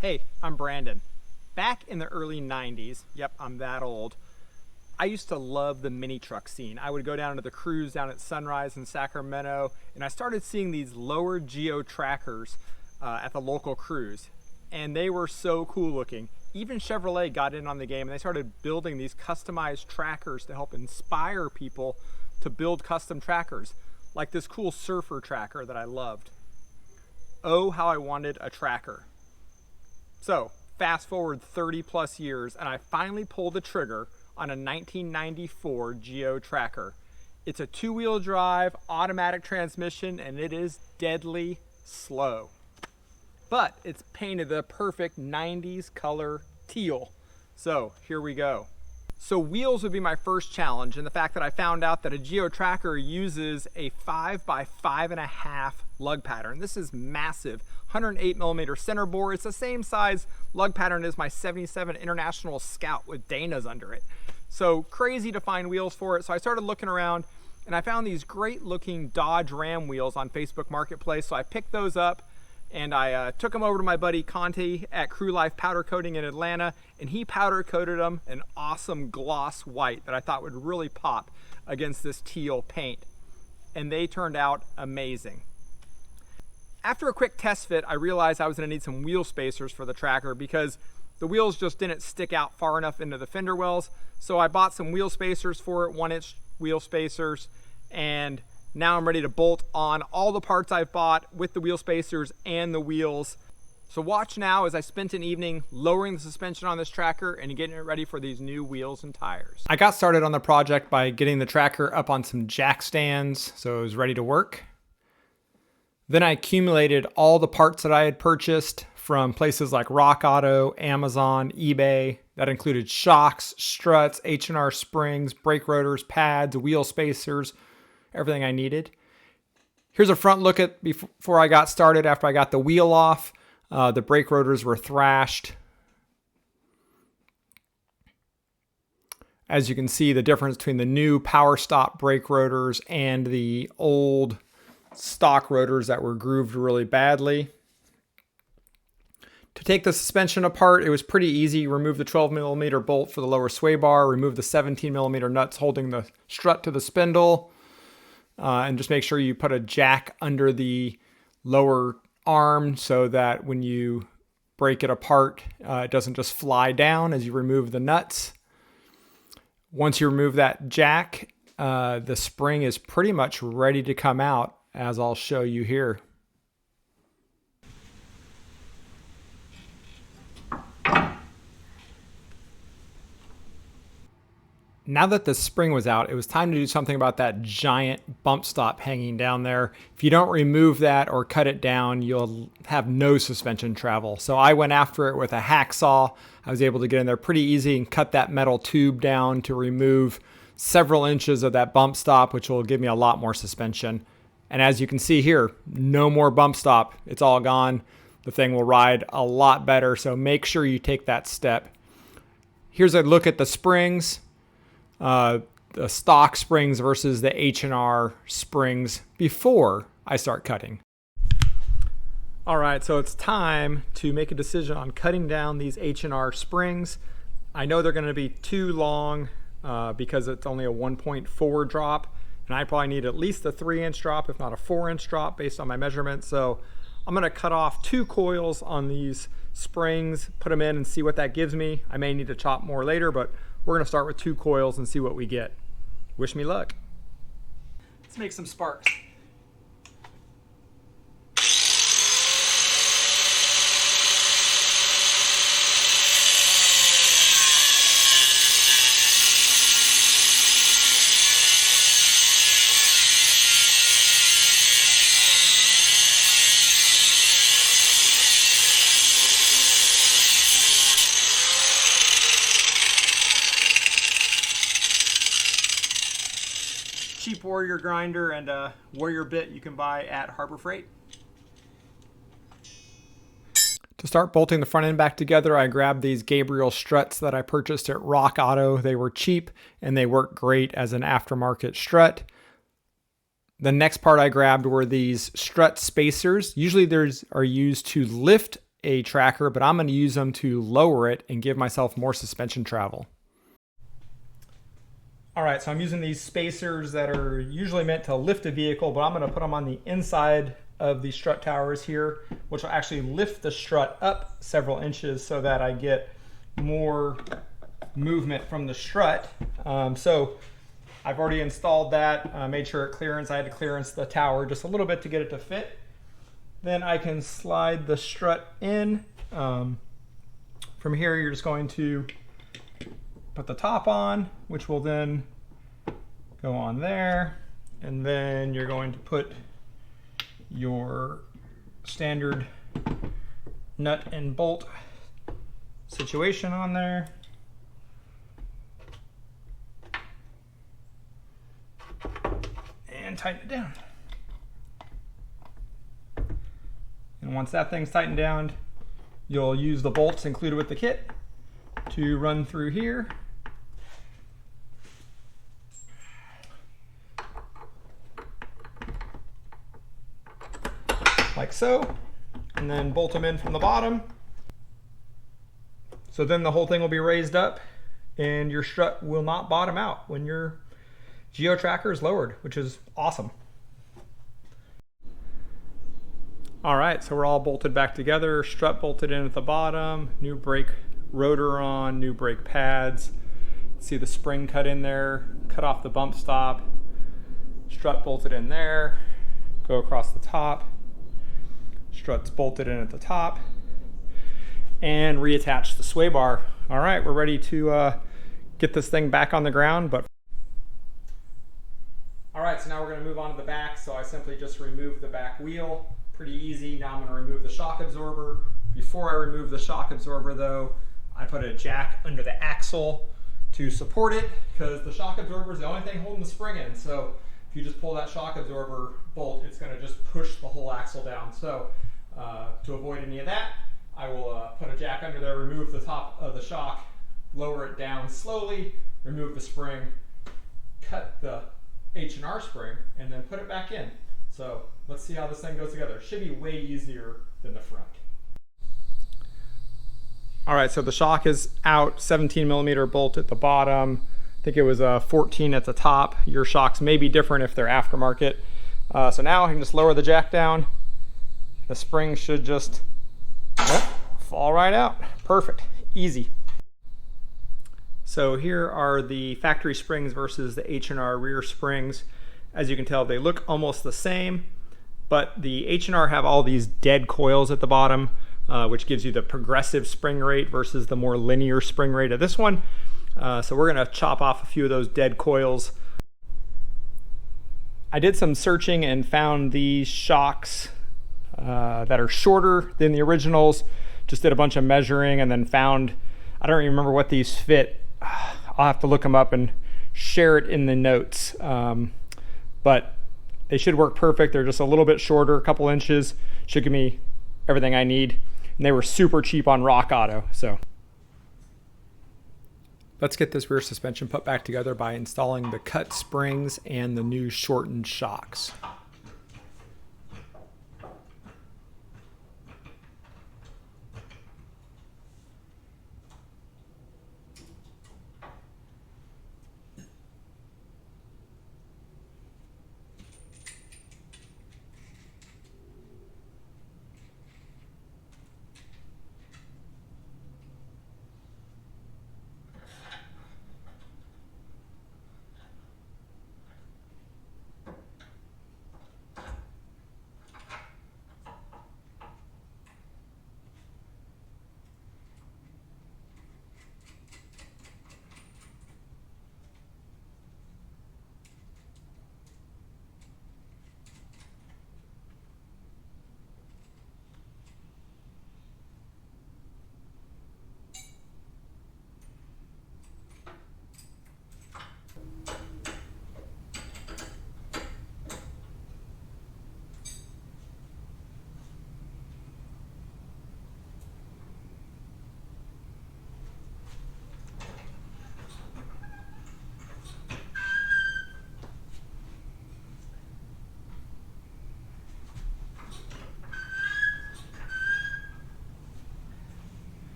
Hey, I'm Brandon. Back in the early 90s, yep, I'm that old, I used to love the mini truck scene. I would go down to the cruise down at Sunrise in Sacramento, and I started seeing these lower geo trackers at the local cruise. And they were so cool looking. Even Chevrolet got in on the game and they started building these customized trackers to help inspire people to build custom trackers, like this cool surfer tracker that I loved. Oh, how I wanted a tracker. So fast forward 30 plus years and I finally pulled the trigger on a 1994 Geo tracker. It's a two-wheel drive, automatic transmission, and it is deadly slow. But it's painted the perfect 90s color teal. So here we go. So wheels would be my first challenge, and the fact that I found out that a Geo tracker uses a 5x5.5 lug pattern. This is massive, 108 millimeter center bore. It's the same size lug pattern as my 77 International Scout with Dana's under it. So crazy to find wheels for it. So I started looking around and I found these great looking Dodge Ram wheels on Facebook Marketplace. So I picked those up and I took them over to my buddy Conte at Crew Life Powder Coating in Atlanta, and he powder coated them an awesome gloss white that I thought would really pop against this teal paint. And they turned out amazing. After a quick test fit, I realized I was going to need some wheel spacers for the tracker because the wheels just didn't stick out far enough into the fender wells. So I bought some wheel spacers for it, 1-inch wheel spacers, and now I'm ready to bolt on all the parts I've bought with the wheel spacers and the wheels. So watch now as I spent an evening lowering the suspension on this tracker and getting it ready for these new wheels and tires. I got started on the project by getting the tracker up on some jack stands so it was ready to work. Then I accumulated all the parts that I had purchased from places like Rock Auto, Amazon, eBay. That included shocks, struts, H&R springs, brake rotors, pads, wheel spacers, everything I needed. Here's a front look at before I got started after I got the wheel off. The brake rotors were thrashed. As you can see, the difference between the new power stop brake rotors and the old stock rotors that were grooved really badly. To take the suspension apart, it was pretty easy. Remove the 12 millimeter bolt for the lower sway bar, remove the 17 millimeter nuts holding the strut to the spindle, and just make sure you put a jack under the lower arm so that when you break it apart, it doesn't just fly down as you remove the nuts. Once you remove that jack, the spring is pretty much ready to come out, as I'll show you here. Now that the spring was out, it was time to do something about that giant bump stop hanging down there. If you don't remove that or cut it down, you'll have no suspension travel. So I went after it with a hacksaw. I was able to get in there pretty easy and cut that metal tube down to remove several inches of that bump stop, which will give me a lot more suspension. And as you can see here, no more bump stop. It's all gone. The thing will ride a lot better, so make sure you take that step. Here's a look at the springs. The stock springs versus the H&R springs before I start cutting. All right, so it's time to make a decision on cutting down these H&R springs. I know they're going to be too long because it's only a 1.4 drop, and I probably need at least a 3-inch drop, if not a 4-inch drop based on my measurements. So I'm going to cut off 2 coils on these springs, put them in and see what that gives me. I may need to chop more later, but we're going to start with 2 coils and see what we get. Wish me luck. Let's make some sparks. Cheap Warrior grinder and a Warrior bit you can buy at Harbor Freight. To start bolting the front end back together, I grabbed these GABRIEL struts that I purchased at Rock Auto. They were cheap and they work great as an aftermarket strut. The next part I grabbed were these strut spacers. Usually these are used to lift a tracker, but I'm going to use them to lower it and give myself more suspension travel. All right, so I'm using these spacers that are usually meant to lift a vehicle, but I'm going to put them on the inside of the strut towers here, which will actually lift the strut up several inches so that I get more movement from the strut. So I've already installed that, made sure it clearance. I had to clearance the tower just a little bit to get it to fit. Then I can slide the strut in. From here, you're just going to put the top on, which will then go on there. And then you're going to put your standard nut and bolt situation on there. And tighten it down. And once that thing's tightened down, you'll use the bolts included with the kit to run through here. Like so. And then bolt them in from the bottom. So then the whole thing will be raised up and your strut will not bottom out when your geo tracker is lowered, which is awesome. All right, so we're all bolted back together, strut bolted in at the bottom, new brake rotor on, new brake pads. See the spring cut in there, cut off the bump stop, strut bolted in there, go across the top, struts bolted in at the top, and reattach the sway bar. All right, we're ready to get this thing back on the ground. All right, so now we're gonna move on to the back. So I simply just remove the back wheel. Pretty easy. Now I'm gonna remove the shock absorber. Before I remove the shock absorber though, I put a jack under the axle to support it because the shock absorber is the only thing holding the spring in. So if you just pull that shock absorber bolt, it's gonna just push the whole axle down. So to avoid any of that, I will put a jack under there, remove the top of the shock, lower it down slowly, remove the spring, cut the H&R spring, and then put it back in. So let's see how this thing goes together. It should be way easier than the front. All right, so the shock is out, 17 millimeter bolt at the bottom. I think it was a 14 at the top. Your shocks may be different if they're aftermarket. So now I can just lower the jack down. The spring should just fall right out. Perfect, easy. So here are the factory springs versus the H&R rear springs. As you can tell, they look almost the same, but the H&R have all these dead coils at the bottom, which gives you the progressive spring rate versus the more linear spring rate of this one. So we're gonna chop off a few of those dead coils. I did some searching and found these shocks that are shorter than the originals. Just did a bunch of measuring and then found, I don't even remember what these fit. I'll have to look them up and share it in the notes. But they should work perfect. They're just a little bit shorter, a couple inches. Should give me everything I need. And they were super cheap on Rock Auto. So let's get this rear suspension put back together by installing the cut springs and the new shortened shocks.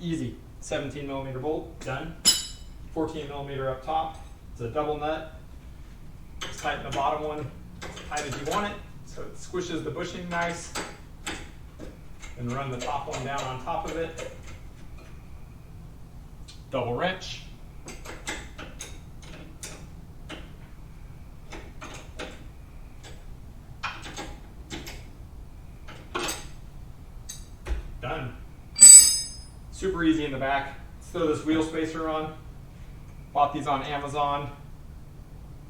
Easy. 17 millimeter bolt, done. 14 millimeter up top. It's a double nut. Just tighten the bottom one as tight as you want it, so it squishes the bushing nice. And run the top one down on top of it. Double wrench. Done. Super easy in the back. Let's throw this wheel spacer on. Bought these on Amazon.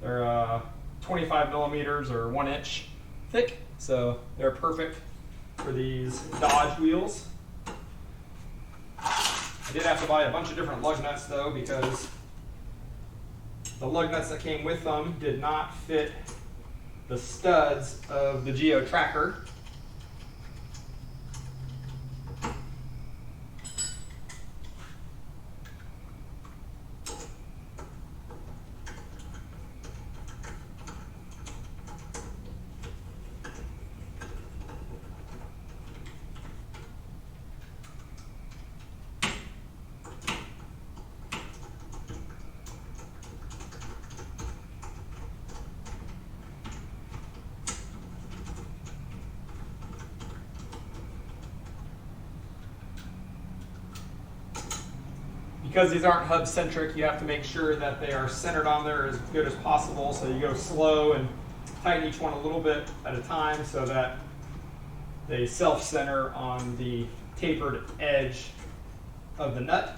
They're 25 millimeters or 1 inch thick, so they're perfect for these Dodge wheels. I did have to buy a bunch of different lug nuts though, because the lug nuts that came with them did not fit the studs of the Geo Tracker. Because these aren't hub centric, you have to make sure that they are centered on there as good as possible. So you go slow and tighten each one a little bit at a time so that they self-center on the tapered edge of the nut.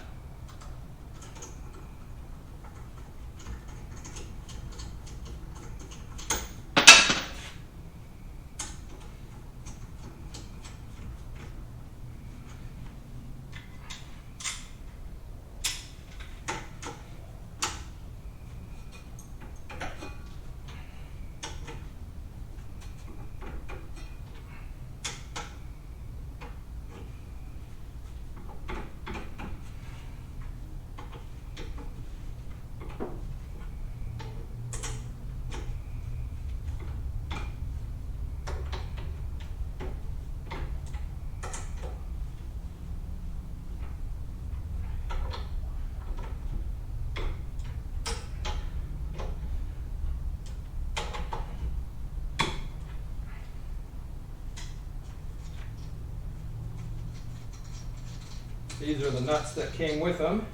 These are the nuts that came with them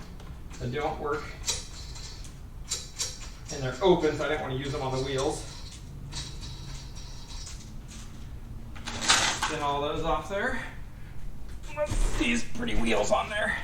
that don't work. And they're open, so I didn't want to use them on the wheels. Get all those off there. These pretty wheels on there.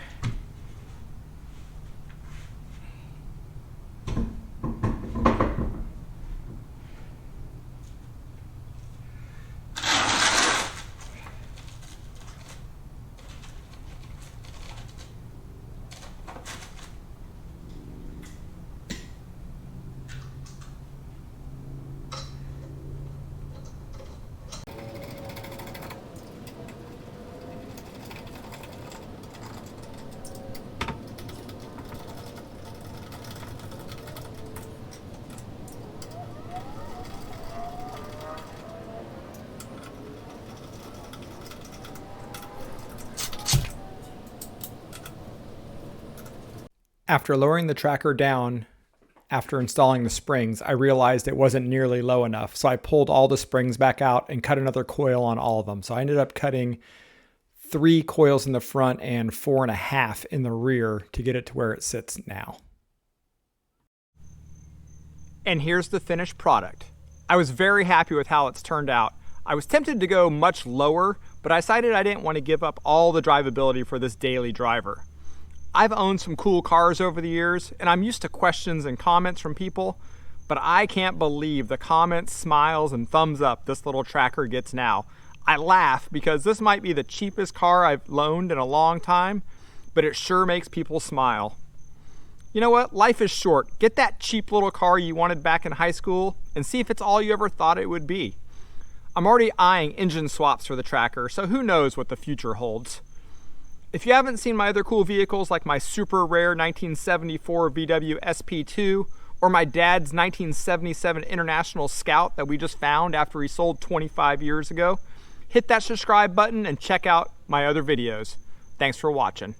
After lowering the tracker down, after installing the springs, I realized it wasn't nearly low enough. So I pulled all the springs back out and cut another coil on all of them. So I ended up cutting 3 coils in the front and 4.5 in the rear to get it to where it sits now. And here's the finished product. I was very happy with how it's turned out. I was tempted to go much lower, but I decided I didn't want to give up all the drivability for this daily driver. I've owned some cool cars over the years, and I'm used to questions and comments from people, but I can't believe the comments, smiles, and thumbs up this little tracker gets now. I laugh because this might be the cheapest car I've loaned in a long time, but it sure makes people smile. You know what? Life is short. Get that cheap little car you wanted back in high school and see if it's all you ever thought it would be. I'm already eyeing engine swaps for the tracker, so who knows what the future holds. If you haven't seen my other cool vehicles like my super rare 1974 VW SP2 or my dad's 1977 International Scout that we just found after he sold 25 years ago, hit that subscribe button and check out my other videos. Thanks for watching.